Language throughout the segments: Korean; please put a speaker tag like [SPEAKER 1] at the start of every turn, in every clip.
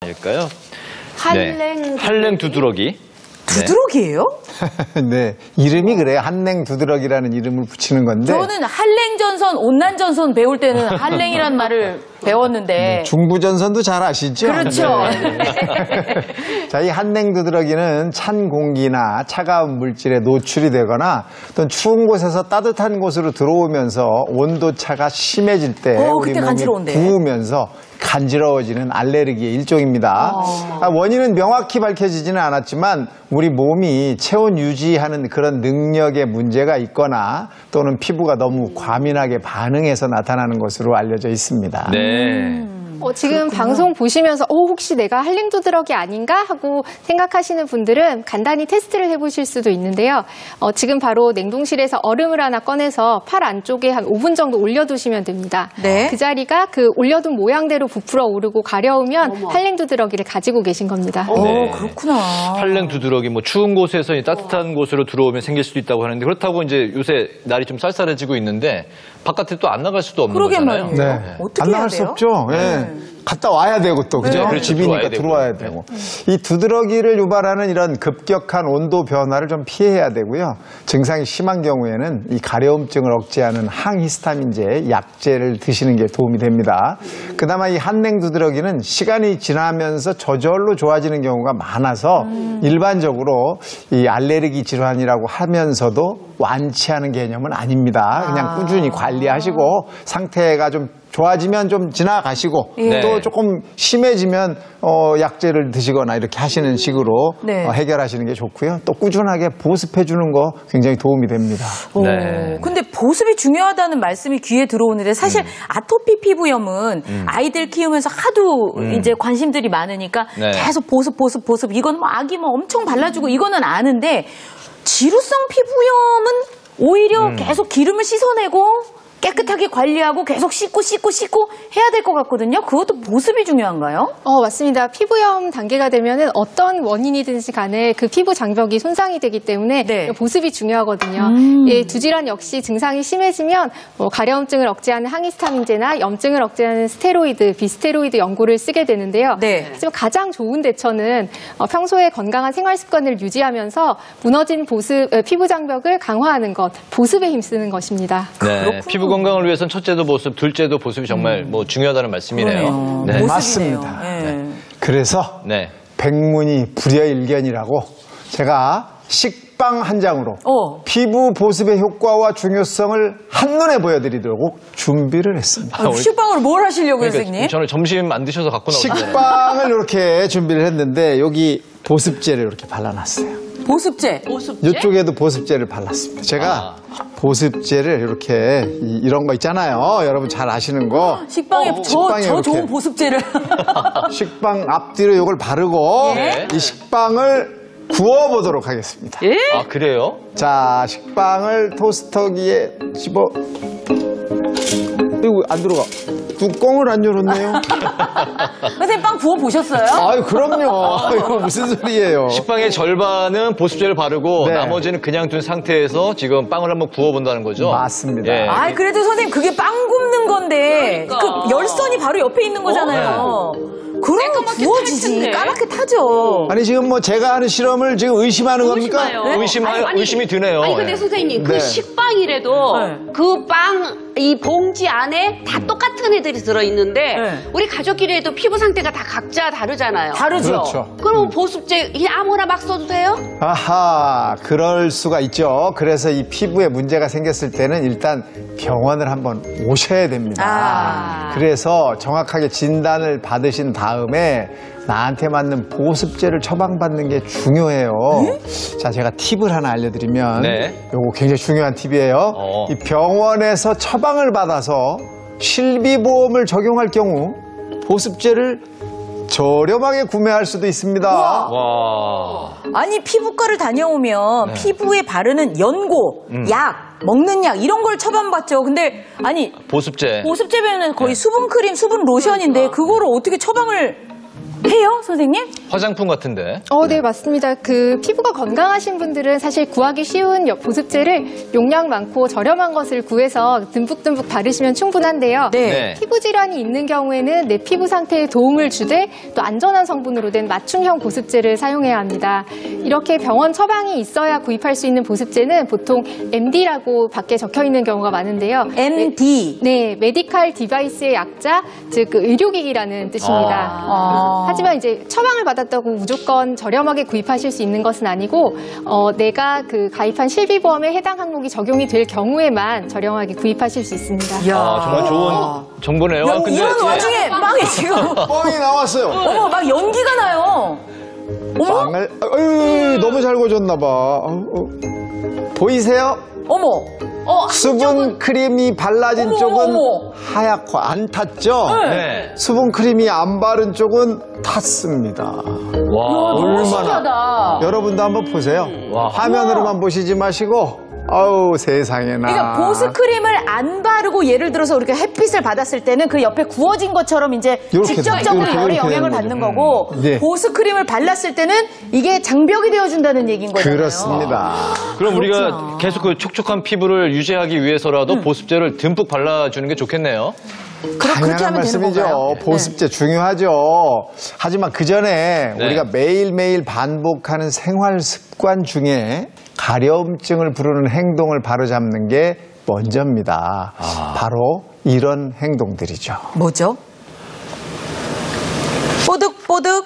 [SPEAKER 1] 일까요?
[SPEAKER 2] 한랭
[SPEAKER 1] 두드러기.
[SPEAKER 3] 두드러기예요?
[SPEAKER 2] 네, 이름이 그래요. 한랭 두드러기라는 이름을 붙이는 건데.
[SPEAKER 3] 저는 한랭전선, 온난전선 배울 때는 한랭이란 말을 배웠는데.
[SPEAKER 2] 중부전선도 잘 아시죠?
[SPEAKER 3] 그렇죠.
[SPEAKER 2] 네. 자, 이 한랭 두드러기는 찬 공기나 차가운 물질에 노출이 되거나 또는 추운 곳에서 따뜻한 곳으로 들어오면서 온도차가 심해질 때 우리
[SPEAKER 3] 그때
[SPEAKER 2] 몸이
[SPEAKER 3] 간지러운데.
[SPEAKER 2] 부으면서 간지러워지는 알레르기의 일종입니다. 원인은 명확히 밝혀지지는 않았지만 우리 몸이 체온 유지하는 그런 능력에 문제가 있거나 또는 피부가 너무 과민하게 반응해서 나타나는 것으로 알려져 있습니다.
[SPEAKER 1] 네.
[SPEAKER 4] 지금 방송 보시면서 혹시 내가 한랭 두드러기 아닌가 하고 생각하시는 분들은 간단히 테스트를 해보실 수도 있는데요. 지금 바로 냉동실에서 얼음을 하나 꺼내서 팔 안쪽에 한 5분 정도 올려두시면 됩니다.
[SPEAKER 3] 네.
[SPEAKER 4] 그 자리가 그 올려둔 모양대로 부풀어 오르고 가려우면 한랭 두드러기를 가지고 계신 겁니다.
[SPEAKER 1] 네.
[SPEAKER 3] 그렇구나.
[SPEAKER 1] 한랭 두드러기, 뭐 추운 곳에서 따뜻한 곳으로 들어오면 생길 수도 있다고 하는데 그렇다고 이제 요새 날이 좀 쌀쌀해지고 있는데 바깥에 또 안 나갈 수도 없는 거잖아요.
[SPEAKER 3] 말이에요.
[SPEAKER 2] 네.
[SPEAKER 3] 어떻게
[SPEAKER 2] 안
[SPEAKER 3] 해야
[SPEAKER 2] 나갈 수
[SPEAKER 3] 돼요?
[SPEAKER 2] 없죠. 네. 갔다 와야 되고 또 그죠?
[SPEAKER 1] 그렇죠.
[SPEAKER 2] 집이니까 들어와야 되고. 이 두드러기를 유발하는 이런 급격한 온도 변화를 좀 피해야 되고요. 증상이 심한 경우에는 이 가려움증을 억제하는 항히스타민제 약제를 드시는 게 도움이 됩니다. 그나마 이 한랭 두드러기는 시간이 지나면서 저절로 좋아지는 경우가 많아서 일반적으로 이 알레르기 질환이라고 하면서도 완치하는 개념은 아닙니다. 그냥 꾸준히 관리하시고 상태가 좀 좋아지면 좀 지나가시고 또 조금 심해지면 약제를 드시거나 이렇게 하시는 식으로 해결하시는 게 좋고요. 또 꾸준하게 보습해 주는 거 굉장히 도움이 됩니다.
[SPEAKER 1] 네.
[SPEAKER 3] 근데 보습이 중요하다는 말씀이 귀에 들어오는데 사실 아토피 피부염은 아이들 키우면서 하도 이제 관심들이 많으니까 계속 보습 이건 뭐 아기 뭐 엄청 발라주고 이거는 아는데 지루성 피부염은 오히려 계속 기름을 씻어내고 깨끗하게 관리하고 계속 씻고 해야 될 것 같거든요. 그것도 보습이 중요한가요?
[SPEAKER 4] 맞습니다. 피부염 단계가 되면은 어떤 원인이든지 간에 그 피부 장벽이 손상이 되기 때문에 보습이 중요하거든요. 예, 두질환 역시 증상이 심해지면 가려움증을 억제하는 항히스타민제나 염증을 억제하는 스테로이드, 비스테로이드 연고를 쓰게 되는데요. 하지만 가장 좋은 대처는 평소에 건강한 생활 습관을 유지하면서 무너진 피부 장벽을 강화하는 것, 보습에 힘쓰는 것입니다.
[SPEAKER 1] 네. 피부 건강을 위해서는 첫째도 보습, 둘째도 보습이 정말 뭐 중요하다는 말씀이네요.
[SPEAKER 2] 네. 맞습니다. 그래서 백문이 불여일견이라고 제가 식빵 한 장으로 피부 보습의 효과와 중요성을 한눈에 보여드리도록 준비를 했습니다.
[SPEAKER 3] 식빵으로 뭘 하시려고요, 선생님?
[SPEAKER 1] 저는 점심 안 드셔서 갖고 나오셨잖아요.
[SPEAKER 2] 식빵을 이렇게 준비를 했는데 여기 보습제를 이렇게 발라놨어요.
[SPEAKER 3] 보습제?
[SPEAKER 2] 이쪽에도 보습제를 발랐습니다. 제가 보습제를 이렇게 이런 거 있잖아요. 여러분 잘 아시는 거.
[SPEAKER 3] 식빵에 저 좋은 보습제를.
[SPEAKER 2] 식빵 앞뒤로 이걸 바르고 이 식빵을 구워보도록 하겠습니다.
[SPEAKER 1] 아, 그래요?
[SPEAKER 2] 자, 식빵을 토스터기에 집어. 이거 안 들어가. 뚜껑을 안 열었네요.
[SPEAKER 3] 선생님 빵 구워보셨어요?
[SPEAKER 2] 아유, 그럼요. 이거 무슨 소리예요.
[SPEAKER 1] 식빵의 절반은 보습제를 바르고 나머지는 그냥 둔 상태에서 지금 빵을 한번 구워본다는 거죠?
[SPEAKER 2] 맞습니다.
[SPEAKER 3] 아, 그래도 선생님 그게 빵 굽는 건데 그 열선이 바로 옆에 있는 거잖아요. 그러면 구워지지. 까맣게 타죠.
[SPEAKER 2] 아니, 지금 뭐 제가 하는 실험을 지금 의심하는 겁니까?
[SPEAKER 1] 의심이 드네요.
[SPEAKER 5] 아니, 근데 선생님, 그 식빵이라도 그 빵, 이 봉지 안에 다 똑같은 애들이 들어있는데 우리 가족끼리 해도 피부 상태가 다 각자 다르잖아요.
[SPEAKER 3] 다르죠.
[SPEAKER 2] 그렇죠.
[SPEAKER 5] 그럼 보습제 그냥 아무나 막 써도 돼요?
[SPEAKER 2] 아하, 그럴 수가 있죠. 그래서 이 피부에 문제가 생겼을 때는 일단 병원을 한번 오셔야 됩니다. 그래서 정확하게 진단을 받으신 다음에 나한테 맞는 보습제를 처방받는 게 중요해요. 자, 제가 팁을 하나 알려드리면 요거 굉장히 중요한 팁이에요. 이 병원에서 처방을 받아서 실비보험을 적용할 경우 보습제를 저렴하게 구매할 수도 있습니다.
[SPEAKER 1] 와.
[SPEAKER 3] 아니, 피부과를 다녀오면 피부에 바르는 연고, 약, 먹는 약 이런 걸 처방받죠. 근데 아니,
[SPEAKER 1] 보습제면은
[SPEAKER 3] 거의 수분 크림, 수분 로션인데 그거를 어떻게 처방을 해요, 선생님?
[SPEAKER 1] 화장품 같은데.
[SPEAKER 4] 네, 맞습니다. 그 피부가 건강하신 분들은 사실 구하기 쉬운 보습제를 용량 많고 저렴한 것을 구해서 듬뿍듬뿍 바르시면 충분한데요.
[SPEAKER 1] 네.
[SPEAKER 4] 피부 질환이 있는 경우에는 내 피부 상태에 도움을 주되 또 안전한 성분으로 된 맞춤형 보습제를 사용해야 합니다. 이렇게 병원 처방이 있어야 구입할 수 있는 보습제는 보통 MD라고 밖에 적혀 있는 경우가 많은데요.
[SPEAKER 3] MD.
[SPEAKER 4] 네, 메디칼 디바이스의 약자, 즉 그 의료기기라는 뜻입니다. 하지만 이제 처방을 받았다고 무조건 저렴하게 구입하실 수 있는 것은 아니고 내가 그 가입한 실비보험에 해당 항목이 적용이 될 경우에만 저렴하게 구입하실 수 있습니다.
[SPEAKER 1] 정말 좋은 정보네요.
[SPEAKER 3] 야, 이런 와중에 빵이 지금
[SPEAKER 2] 뻥이 나왔어요.
[SPEAKER 3] 어머 막 연기가 나요.
[SPEAKER 2] 빵을 너무 잘 구워졌나 봐. 보이세요?
[SPEAKER 3] 어머.
[SPEAKER 2] 수분 크림이 발라진 쪽은 하얗고 안 탔죠?
[SPEAKER 1] 네.
[SPEAKER 2] 수분 크림이 안 바른 쪽은 탔습니다.
[SPEAKER 1] 와.
[SPEAKER 3] 너무 신기하다.
[SPEAKER 2] 여러분도 한번 보세요.
[SPEAKER 1] 와.
[SPEAKER 2] 화면으로만 보시지 마시고 아우 세상에나.
[SPEAKER 3] 그러니까 보습크림을 안 바르고 예를 들어서 우리가 햇빛을 받았을 때는 그 옆에 구워진 것처럼 이제
[SPEAKER 2] 요렇게
[SPEAKER 3] 직접적으로
[SPEAKER 2] 이렇게
[SPEAKER 3] 열의
[SPEAKER 2] 되는
[SPEAKER 3] 영향을
[SPEAKER 2] 거죠.
[SPEAKER 3] 받는 거고
[SPEAKER 2] 네.
[SPEAKER 3] 보습크림을 발랐을 때는 이게 장벽이 되어준다는 얘기인 거잖아요.
[SPEAKER 2] 그렇습니다.
[SPEAKER 1] 그럼 우리가 계속 그 촉촉한 피부를 유지하기 위해서라도 보습제를 듬뿍 발라주는 게 좋겠네요.
[SPEAKER 3] 그렇게
[SPEAKER 2] 당연한
[SPEAKER 3] 하면 되는
[SPEAKER 2] 말씀이죠.
[SPEAKER 3] 건가요?
[SPEAKER 2] 보습제 중요하죠. 하지만 그 전에
[SPEAKER 1] 네.
[SPEAKER 2] 우리가 매일매일 반복하는 생활 습관 중에 가려움증을 부르는 행동을 바로잡는 게 먼저입니다. 바로 이런 행동들이죠.
[SPEAKER 3] 뭐죠? 뽀득뽀득,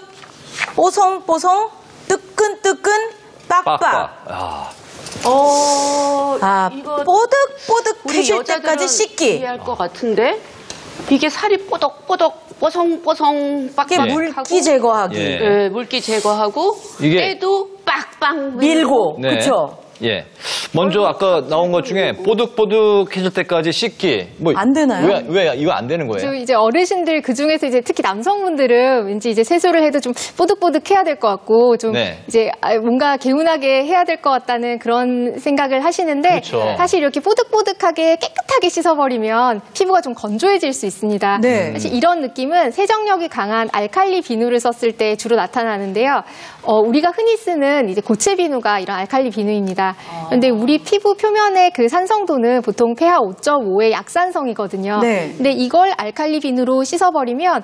[SPEAKER 3] 뽀송뽀송, 뜨끈뜨끈, 빡빡.
[SPEAKER 5] 이거 우리
[SPEAKER 3] 뽀득뽀득해질
[SPEAKER 5] 여자들은
[SPEAKER 3] 때까지 씻기.
[SPEAKER 5] 이해할 것 같은데 이게 살이 뽀덕뽀덕 뽀송뽀송
[SPEAKER 3] 이게
[SPEAKER 5] 빡빡
[SPEAKER 3] 물기 제거하기.
[SPEAKER 1] 예.
[SPEAKER 5] 네, 물기 제거하고
[SPEAKER 1] 이게-
[SPEAKER 5] 때도 빡빡
[SPEAKER 3] 밀고.
[SPEAKER 1] 네.
[SPEAKER 3] 그렇죠?
[SPEAKER 1] 예. 먼저 아까 나온 것 중에 뽀득뽀득해질 때까지 씻기. 뭐
[SPEAKER 3] 안 되나요?
[SPEAKER 1] 왜 이거 안 되는 거예요?
[SPEAKER 4] 저 이제 어르신들 그 중에서 이제 특히 남성분들은 왠지 이제 세수를 해도 좀 뽀득뽀득해야 될 것 같고 좀
[SPEAKER 1] 네.
[SPEAKER 4] 이제 뭔가 개운하게 해야 될 것 같다는 그런 생각을 하시는데
[SPEAKER 1] 그렇죠.
[SPEAKER 4] 사실 이렇게 뽀득뽀득하게 깨끗하게 씻어버리면 피부가 좀 건조해질 수 있습니다.
[SPEAKER 3] 네.
[SPEAKER 4] 사실 이런 느낌은 세정력이 강한 알칼리 비누를 썼을 때 주로 나타나는데요. 우리가 흔히 쓰는 이제 고체 비누가 이런 알칼리 비누입니다. 그런데 우리 피부 표면의 그 산성도는 보통 pH 5.5의 약산성이거든요.
[SPEAKER 3] 네.
[SPEAKER 4] 근데 이걸 알칼리 비누로 씻어버리면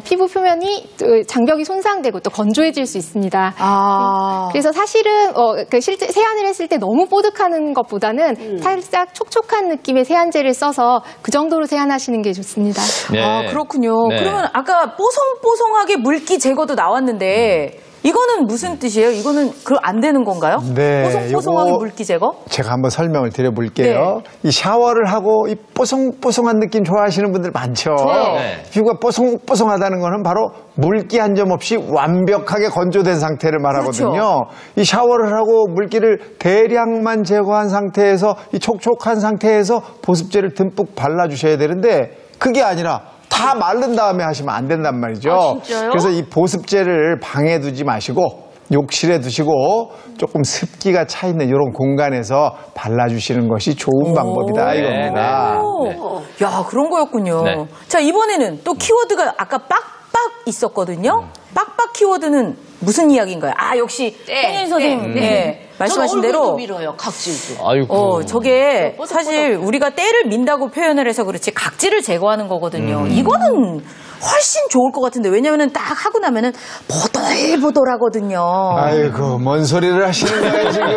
[SPEAKER 4] 피부 표면이 장벽이 손상되고 또 건조해질 수 있습니다. 그래서 사실은 실제 세안을 했을 때 너무 뽀득하는 것보다는 살짝 촉촉한 느낌의 세안제를 써서 그 정도로 세안하시는 게 좋습니다.
[SPEAKER 1] 네.
[SPEAKER 3] 그렇군요.
[SPEAKER 1] 네.
[SPEAKER 3] 그러면 아까 뽀송뽀송하게 물기 제거도 나왔는데 이거는 무슨 뜻이에요? 이거는 안 되는 건가요?
[SPEAKER 2] 네,
[SPEAKER 3] 뽀송뽀송하게
[SPEAKER 2] 요거
[SPEAKER 3] 물기 제거?
[SPEAKER 2] 제가 한번 설명을 드려볼게요. 이 샤워를 하고 이 뽀송뽀송한 느낌 좋아하시는 분들 많죠.
[SPEAKER 1] 네.
[SPEAKER 2] 피부가 뽀송뽀송하다는 거는 바로 물기 한 점 없이 완벽하게 건조된 상태를 말하거든요.
[SPEAKER 3] 그렇죠.
[SPEAKER 2] 이 샤워를 하고 물기를 대량만 제거한 상태에서 이 촉촉한 상태에서 보습제를 듬뿍 발라주셔야 되는데 그게 아니라 다 마른 다음에 하시면 안 된단 말이죠.
[SPEAKER 5] 아, 진짜요?
[SPEAKER 2] 그래서 이 보습제를 방에 두지 마시고 욕실에 두시고 조금 습기가 차 있는 이런 공간에서 발라주시는 것이 좋은 방법이다 이겁니다.
[SPEAKER 3] 오. 야, 그런 거였군요.
[SPEAKER 1] 네.
[SPEAKER 3] 자, 이번에는 또 키워드가 아까 빡빡 있었거든요. 빡빡 키워드는 무슨 이야기인가요? 역시 홍윤 선생님 말씀하신 대로
[SPEAKER 5] 얼굴도 밀어요, 각질도.
[SPEAKER 1] 아이고.
[SPEAKER 3] 저게
[SPEAKER 5] 뽀득뽀득.
[SPEAKER 3] 사실 우리가 때를 민다고 표현을 해서 그렇지 각질을 제거하는 거거든요. 이거는 훨씬 좋을 것 같은데 왜냐면은 딱 하고 나면은 보들보들하거든요.
[SPEAKER 2] 아이고 뭔 소리를 하시는 거예요 지금.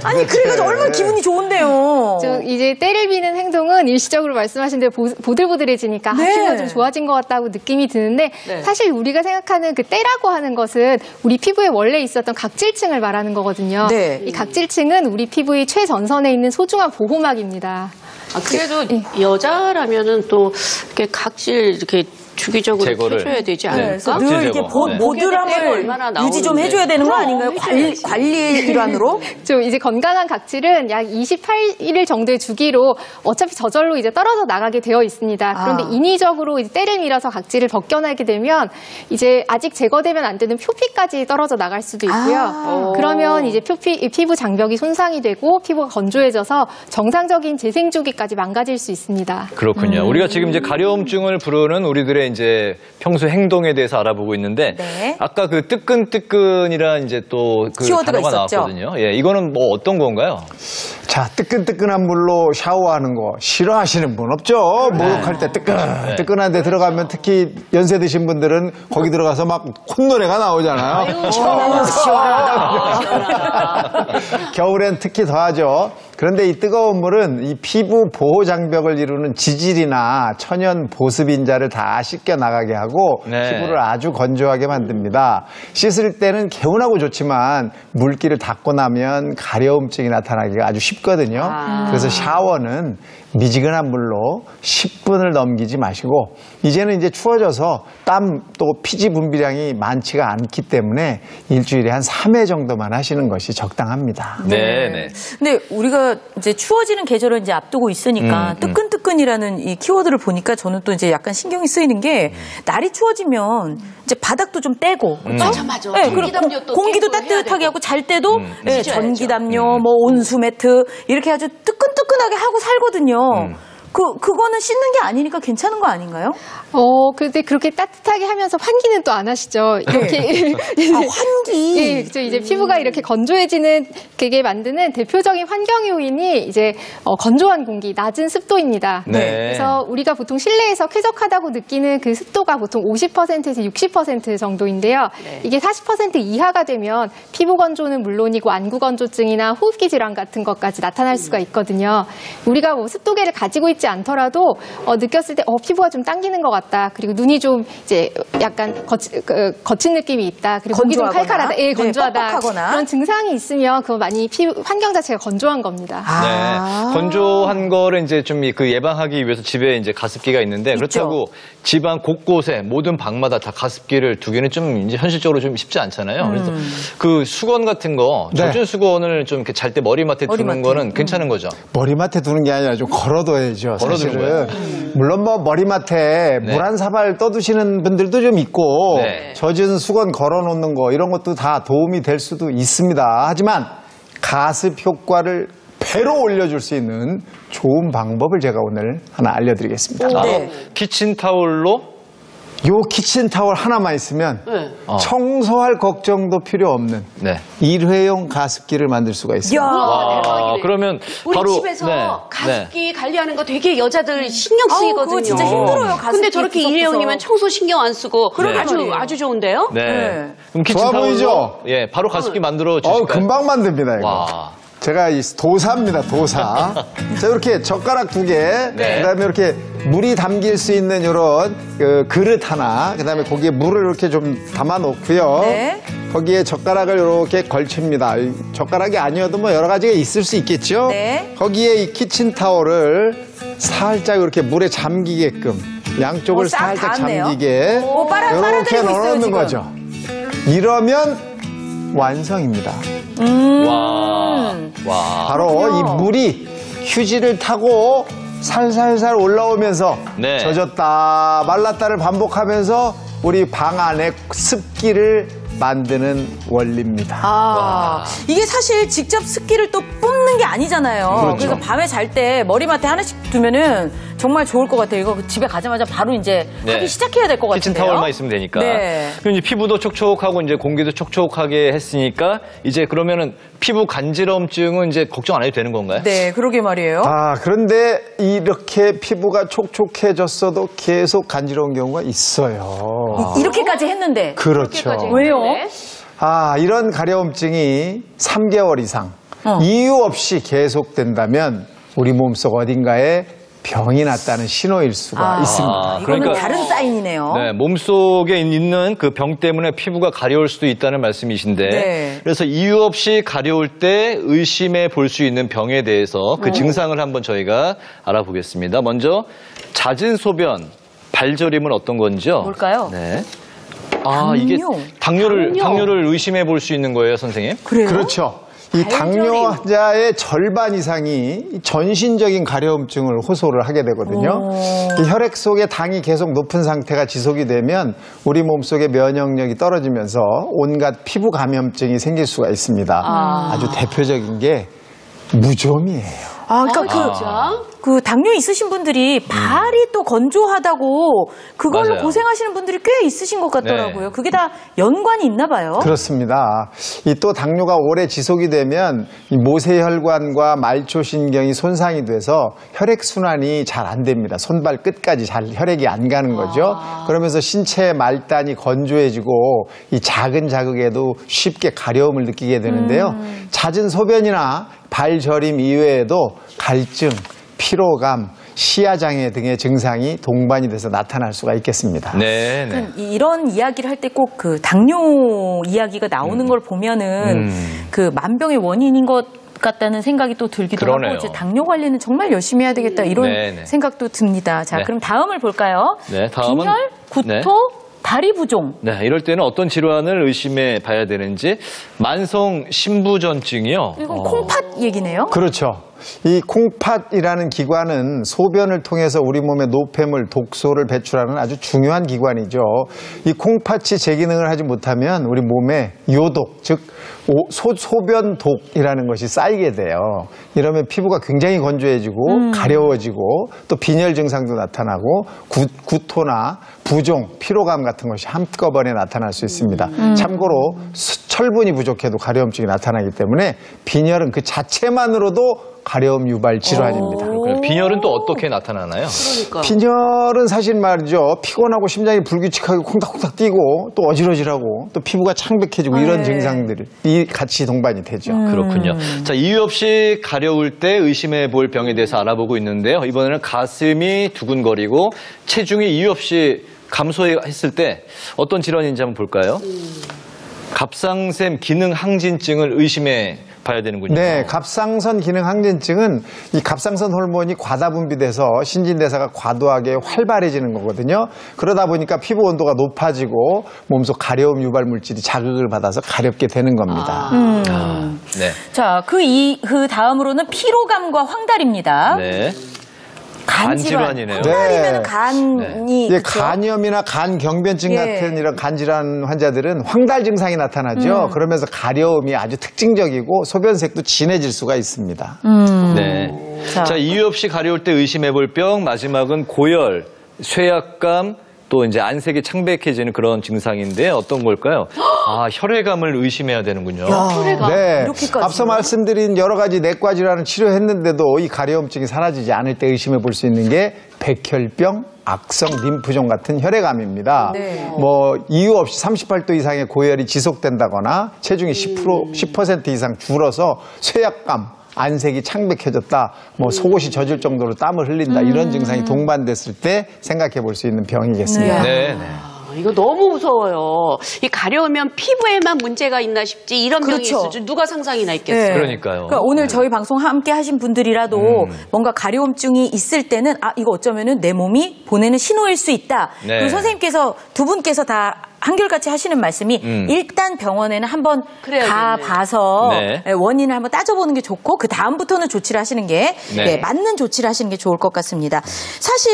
[SPEAKER 3] 아니
[SPEAKER 2] 도대체.
[SPEAKER 3] 그러니까 얼마나 기분이 좋은데요.
[SPEAKER 4] 이제 때를 비는 행동은 일시적으로 말씀하신 대로 보들보들해지니까
[SPEAKER 3] 네.
[SPEAKER 4] 피부가 좀 좋아진 것 같다고 느낌이 드는데
[SPEAKER 5] 네.
[SPEAKER 4] 사실 우리가 생각하는 그 때라고 하는 것은 우리 피부에 원래 있었던 각질층을 말하는 거거든요.
[SPEAKER 3] 네.
[SPEAKER 4] 이 각질층은 우리 피부의 최전선에 있는 소중한 보호막입니다.
[SPEAKER 5] 그래도 여자라면은 또 이렇게 각질 이렇게 주기적으로
[SPEAKER 1] 제거를.
[SPEAKER 5] 해줘야 되지
[SPEAKER 3] 네,
[SPEAKER 5] 않을까?
[SPEAKER 3] 그래서 늘 이렇게
[SPEAKER 1] 네.
[SPEAKER 3] 보드람을
[SPEAKER 5] 얼마나
[SPEAKER 3] 유지 좀
[SPEAKER 5] 나오는데.
[SPEAKER 3] 해줘야 되는 거
[SPEAKER 5] 그럼
[SPEAKER 3] 아닌가요?
[SPEAKER 5] 해줘야지.
[SPEAKER 3] 관리 일환으로?
[SPEAKER 4] 좀 이제 건강한 각질은 약 28일 정도의 주기로 어차피 저절로 이제 떨어져 나가게 되어 있습니다. 그런데 인위적으로 이제 때를 밀어서 각질을 벗겨내게 되면 이제 아직 제거되면 안 되는 표피까지 떨어져 나갈 수도 있고요. 그러면 이제 피부 장벽이 손상이 되고 피부가 건조해져서 정상적인 재생 주기까지 망가질 수 있습니다.
[SPEAKER 1] 그렇군요. 우리가 지금 이제 가려움증을 부르는 우리들의 피부의 이제 평소 행동에 대해서 알아보고 있는데
[SPEAKER 3] 네.
[SPEAKER 1] 아까 그 뜨끈뜨끈이란 이제 또 그
[SPEAKER 3] 키워드가
[SPEAKER 1] 단어가
[SPEAKER 3] 있었죠?
[SPEAKER 1] 나왔거든요. 예, 이거는 뭐 어떤 건가요?
[SPEAKER 2] 자, 뜨끈뜨끈한 물로 샤워하는 거 싫어하시는 분 없죠? 목욕할 때 뜨끈한 데 들어가면 특히 연세 드신 분들은 거기 들어가서 막 콧노래가 나오잖아요. 겨울엔 특히 더하죠. 그런데 이 뜨거운 물은 이 피부 보호 장벽을 이루는 지질이나 천연 보습인자를 다 씻겨 나가게 하고
[SPEAKER 1] 네.
[SPEAKER 2] 피부를 아주 건조하게 만듭니다. 씻을 때는 개운하고 좋지만 물기를 닦고 나면 가려움증이 나타나기가 아주 쉽거든요. 그래서 샤워는 미지근한 물로 10분을 넘기지 마시고 이제는 이제 추워져서 땀 또 피지 분비량이 많지가 않기 때문에 일주일에 한 3회 정도만 하시는 것이 적당합니다.
[SPEAKER 1] 네, 네.
[SPEAKER 3] 근데 우리가 이제 추워지는 계절을 이제 앞두고 있으니까 뜨끈뜨끈이라는 이 키워드를 보니까 저는 또 이제 약간 신경이 쓰이는 게 날이 추워지면 이제 바닥도 좀 떼고 그렇죠?
[SPEAKER 5] 맞아.
[SPEAKER 3] 네, 그리고
[SPEAKER 5] 전기담요 또
[SPEAKER 3] 공기도
[SPEAKER 5] 깨끗이 해야
[SPEAKER 3] 따뜻하게
[SPEAKER 5] 되고.
[SPEAKER 3] 하고 잘 때도 네,
[SPEAKER 5] 씻어야죠.
[SPEAKER 3] 전기담요, 뭐 온수 매트 이렇게 아주 뜨끈뜨끈하게 하고 살거든요. 그거는 씻는 게 아니니까 괜찮은 거 아닌가요?
[SPEAKER 4] 근데 그렇게 따뜻하게 하면서 환기는 또 안 하시죠. 이렇게.
[SPEAKER 3] 환기.
[SPEAKER 4] 예, 그렇죠. 이제 피부가 이렇게 건조해지는 그게 만드는 대표적인 환경 요인이 이제 건조한 공기, 낮은 습도입니다.
[SPEAKER 1] 네.
[SPEAKER 4] 그래서 우리가 보통 실내에서 쾌적하다고 느끼는 그 습도가 보통 50%에서 60% 정도인데요. 이게 40% 이하가 되면 피부 건조는 물론이고 안구 건조증이나 호흡기 질환 같은 것까지 나타날 수가 있거든요. 우리가 뭐 습도계를 가지고 있지 않더라도 느꼈을 때 피부가 좀 당기는 것 같다. 그리고 눈이 좀 이제 약간 거친 느낌이 있다. 그리고 목이 좀
[SPEAKER 3] 건조하거나?
[SPEAKER 4] 칼칼하다. 예, 건조하다.
[SPEAKER 3] 네, 뻑뻑하거나?
[SPEAKER 4] 그런 증상이 있으면 그거 많이 피부 환경 자체가 건조한 겁니다.
[SPEAKER 1] 네. 건조한 거를 이제 좀 그 예방하기 위해서 집에 이제 가습기가 있는데 그렇다고 집안 곳곳에 모든 방마다 다 가습기를 두기는 좀 이제 현실적으로 좀 쉽지 않잖아요. 그래서 그 수건 같은 거
[SPEAKER 2] 네.
[SPEAKER 1] 젖은 수건을 좀 이렇게 잘 때 머리맡에 두는
[SPEAKER 3] 머리맡에.
[SPEAKER 1] 거는 괜찮은 거죠.
[SPEAKER 2] 머리맡에 두는 게 아니라 좀 걸어둬야죠.
[SPEAKER 1] 걸어두는
[SPEAKER 2] 사실은. 물론 뭐 머리맡에
[SPEAKER 1] 네.
[SPEAKER 2] 물 한 사발 떠두시는 분들도 좀 있고
[SPEAKER 1] 네.
[SPEAKER 2] 젖은 수건 걸어놓는 거 이런 것도 다 도움이 될 수도 있습니다. 하지만 가습 효과를 배로 올려줄 수 있는 좋은 방법을 제가 오늘 하나 알려드리겠습니다.
[SPEAKER 3] 네.
[SPEAKER 1] 키친타올로
[SPEAKER 2] 요 키친타월 하나만 있으면 청소할 걱정도 필요 없는
[SPEAKER 1] 네.
[SPEAKER 2] 일회용 가습기를 만들 수가 있습니다.
[SPEAKER 1] 와, 그러면
[SPEAKER 5] 우리
[SPEAKER 1] 바로
[SPEAKER 5] 집에서
[SPEAKER 1] 네,
[SPEAKER 5] 가습기 관리하는 거 되게 여자들 신경
[SPEAKER 3] 아우,
[SPEAKER 5] 쓰이거든요.
[SPEAKER 3] 그거 진짜 힘들어요, 가습기
[SPEAKER 5] 근데 저렇게
[SPEAKER 3] 구석구석.
[SPEAKER 5] 일회용이면 청소 신경 안 쓰고
[SPEAKER 1] 그러게
[SPEAKER 5] 아주
[SPEAKER 3] 말이에요.
[SPEAKER 5] 좋은데요?
[SPEAKER 1] 네.
[SPEAKER 3] 네.
[SPEAKER 1] 그럼
[SPEAKER 2] 좋아
[SPEAKER 1] 키친타올로
[SPEAKER 2] 보이죠?
[SPEAKER 1] 예, 바로 가습기 만들어 주실까요?
[SPEAKER 2] 금방 만듭니다, 이거.
[SPEAKER 1] 와.
[SPEAKER 2] 제가 이 도사입니다, 도사. 자, 이렇게 젓가락 2개,
[SPEAKER 1] 네.
[SPEAKER 2] 그다음에 이렇게 물이 담길 수 있는 이런 그 그릇 하나, 그다음에 거기에 물을 이렇게 좀 담아 놓고요.
[SPEAKER 3] 네.
[SPEAKER 2] 거기에 젓가락을 이렇게 걸칩니다. 이 젓가락이 아니어도 뭐 여러 가지가 있을 수 있겠죠.
[SPEAKER 3] 네.
[SPEAKER 2] 거기에 이 키친타올을 살짝 이렇게 물에 잠기게끔 양쪽을
[SPEAKER 3] 싹
[SPEAKER 2] 살짝
[SPEAKER 3] 닿았네요.
[SPEAKER 2] 잠기게
[SPEAKER 3] 빨아들이고
[SPEAKER 2] 이렇게
[SPEAKER 3] 있어요,
[SPEAKER 2] 넣어놓는
[SPEAKER 3] 지금.
[SPEAKER 2] 거죠. 이러면 완성입니다.
[SPEAKER 1] 와.
[SPEAKER 2] 바로 이 물이 휴지를 타고 살살살 올라오면서
[SPEAKER 1] 네.
[SPEAKER 2] 젖었다 말랐다를 반복하면서 우리 방 안에 습기를 만드는 원리입니다.
[SPEAKER 3] 이게 사실 직접 습기를 또 뿜는 게 아니잖아요.
[SPEAKER 2] 그렇죠.
[SPEAKER 3] 그래서 밤에 잘 때 머리맡에 하나씩 두면은 정말 좋을 것 같아요. 이거 집에 가자마자 바로 이제
[SPEAKER 1] 네.
[SPEAKER 3] 하기 시작해야 될 것 같아요.
[SPEAKER 1] 키친타올만 있으면 되니까.
[SPEAKER 3] 네.
[SPEAKER 1] 그럼 이제 피부도 촉촉하고 이제 공기도 촉촉하게 했으니까 이제 그러면은 피부 간지럼증은 이제 걱정 안 해도 되는 건가요?
[SPEAKER 3] 네, 그러게 말이에요.
[SPEAKER 2] 그런데 이렇게 피부가 촉촉해졌어도 계속 간지러운 경우가 있어요.
[SPEAKER 3] 이렇게까지 했는데.
[SPEAKER 2] 그렇죠.
[SPEAKER 3] 왜요?
[SPEAKER 2] 이런 가려움증이 3개월 이상 이유 없이 계속된다면 우리 몸속 어딘가에 병이 났다는 신호일 수가 있습니다.
[SPEAKER 3] 이거는
[SPEAKER 1] 그러니까-
[SPEAKER 3] 다른 사인이네요.
[SPEAKER 1] 네, 몸속에 있는 그 병 때문에 피부가 가려울 수도 있다는 말씀이신데
[SPEAKER 3] 네.
[SPEAKER 1] 그래서 이유 없이 가려울 때 의심해 볼 수 있는 병에 대해서 그 증상을 한번 저희가 알아보겠습니다. 먼저 잦은 소변, 발저림은 어떤 건지요?
[SPEAKER 3] 뭘까요?
[SPEAKER 1] 네. 이게 당뇨를 의심해 볼 수 있는 거예요, 선생님?
[SPEAKER 3] 그래요?
[SPEAKER 2] 그렇죠. 이 당뇨 환자의 절반 이상이 전신적인 가려움증을 호소를 하게 되거든요. 이 혈액 속에 당이 계속 높은 상태가 지속이 되면 우리 몸속의 면역력이 떨어지면서 온갖 피부 감염증이 생길 수가 있습니다. 아주 대표적인 게 무좀이에요.
[SPEAKER 3] 그러니까 그 당뇨 있으신 분들이 발이 또 건조하다고 그걸로
[SPEAKER 1] 맞아요.
[SPEAKER 3] 고생하시는 분들이 꽤 있으신 것 같더라고요.
[SPEAKER 1] 네.
[SPEAKER 3] 그게 다 연관이 있나 봐요.
[SPEAKER 2] 그렇습니다. 이 또 당뇨가 오래 지속이 되면 이 모세혈관과 말초신경이 손상이 돼서 혈액순환이 잘 안 됩니다. 손발 끝까지 잘 혈액이 안 가는 거죠. 그러면서 신체 말단이 건조해지고 이 작은 자극에도 쉽게 가려움을 느끼게 되는데요. 잦은 소변이나 발저림 이외에도 갈증, 피로감, 시야장애 등의 증상이 동반이 돼서 나타날 수가 있겠습니다.
[SPEAKER 1] 네.
[SPEAKER 3] 이런 이야기를 할 때 꼭 그 당뇨 이야기가 나오는 걸 보면은 그 만병의 원인인 것 같다는 생각이 또 들기도
[SPEAKER 1] 그러네요.
[SPEAKER 3] 하고 이제 당뇨 관리는 정말 열심히 해야 되겠다 이런
[SPEAKER 1] 네네.
[SPEAKER 3] 생각도 듭니다. 자,
[SPEAKER 1] 네.
[SPEAKER 3] 그럼 다음을 볼까요?
[SPEAKER 1] 네, 다음은
[SPEAKER 3] 빈혈, 구토,
[SPEAKER 1] 네.
[SPEAKER 3] 다리 부종.
[SPEAKER 1] 네, 이럴 때는 어떤 질환을 의심해 봐야 되는지 만성 신부전증이요.
[SPEAKER 3] 이건 콩팥 얘기네요.
[SPEAKER 2] 그렇죠. 이 콩팥이라는 기관은 소변을 통해서 우리 몸에 노폐물, 독소를 배출하는 아주 중요한 기관이죠. 이 콩팥이 제 기능을 하지 못하면 우리 몸에 요독, 즉 소변독이라는 것이 쌓이게 돼요. 이러면 피부가 굉장히 건조해지고 가려워지고 또 빈혈 증상도 나타나고 구토나 부종, 피로감 같은 것이 한꺼번에 나타날 수 있습니다. 참고로 철분이 부족해도 가려움증이 나타나기 때문에 빈혈은 그 자체만으로도 가려움 유발 질환입니다.
[SPEAKER 1] 그럼 빈혈은 또 어떻게 나타나나요?
[SPEAKER 5] 그러니까.
[SPEAKER 2] 빈혈은 사실 말이죠. 피곤하고 심장이 불규칙하게 콩닥콩닥 뛰고 또 어지러지라고 또 피부가 창백해지고 이런 증상들이 같이 동반이 되죠.
[SPEAKER 1] 그렇군요. 자, 이유 없이 가려울 때 의심해 볼 병에 대해서 알아보고 있는데요. 이번에는 가슴이 두근거리고 체중이 이유 없이 감소했을 때 어떤 질환인지 한번 볼까요? 갑상샘 기능 항진증을 의심해 봐야 되는군요.
[SPEAKER 2] 네, 갑상선 기능 항진증은 이 갑상선 호르몬이 과다 분비돼서 신진대사가 과도하게 활발해지는 거거든요. 그러다 보니까 피부 온도가 높아지고 몸속 가려움 유발 물질이 자극을 받아서 가렵게 되는 겁니다.
[SPEAKER 1] 네.
[SPEAKER 3] 자, 그 다음으로는 피로감과 황달입니다.
[SPEAKER 1] 네.
[SPEAKER 3] 황달이면
[SPEAKER 1] 간질환이네요.
[SPEAKER 2] 네.
[SPEAKER 3] 간이
[SPEAKER 2] 예,
[SPEAKER 3] 그쵸?
[SPEAKER 2] 간염이나 간경변증
[SPEAKER 3] 예.
[SPEAKER 2] 같은 이런 간질환 환자들은 황달 증상이 나타나죠. 그러면서 가려움이 아주 특징적이고 소변색도 진해질 수가 있습니다.
[SPEAKER 1] 네. 자, 이유 없이 가려울 때 의심해 볼 병 마지막은 고열, 쇠약감, 또 이제 안색이 창백해지는 그런 증상인데 어떤 걸까요? 아, 혈액암을 의심해야 되는군요.
[SPEAKER 2] 네,
[SPEAKER 3] 이렇게까지요?
[SPEAKER 2] 앞서 말씀드린 여러 가지 내과 질환을 치료했는데도 이 가려움증이 사라지지 않을 때 의심해 볼 수 있는 게 백혈병, 악성 림프종 같은 혈액암입니다.
[SPEAKER 3] 네.
[SPEAKER 2] 뭐 이유 없이 38도 이상의 고열이 지속된다거나 체중이 10% 이상 줄어서 쇠약감, 안색이 창백해졌다, 뭐 속옷이 젖을 정도로 땀을 흘린다 이런 증상이 동반됐을 때 생각해 볼 수 있는 병이겠습니다.
[SPEAKER 1] 네.
[SPEAKER 5] 이거 너무 무서워요. 이 가려우면 피부에만 문제가 있나 싶지 이런 병이
[SPEAKER 3] 그렇죠.
[SPEAKER 5] 있을 줄 누가 상상이나 있겠어요.
[SPEAKER 3] 네.
[SPEAKER 1] 그러니까요.
[SPEAKER 3] 그러니까 오늘 저희 방송 함께 하신 분들이라도 뭔가 가려움증이 있을 때는 아, 이거 어쩌면은 내 몸이 보내는 신호일 수 있다.
[SPEAKER 1] 네.
[SPEAKER 3] 그리고 선생님께서 두 분께서 다 한결같이 하시는 말씀이 일단 병원에는 한번
[SPEAKER 5] 그래야겠네.
[SPEAKER 3] 가봐서
[SPEAKER 1] 네.
[SPEAKER 3] 원인을 한번 따져보는 게 좋고 그 다음부터는 조치를 하시는 게
[SPEAKER 1] 네.
[SPEAKER 3] 네, 맞는 조치를 하시는 게 좋을 것 같습니다. 사실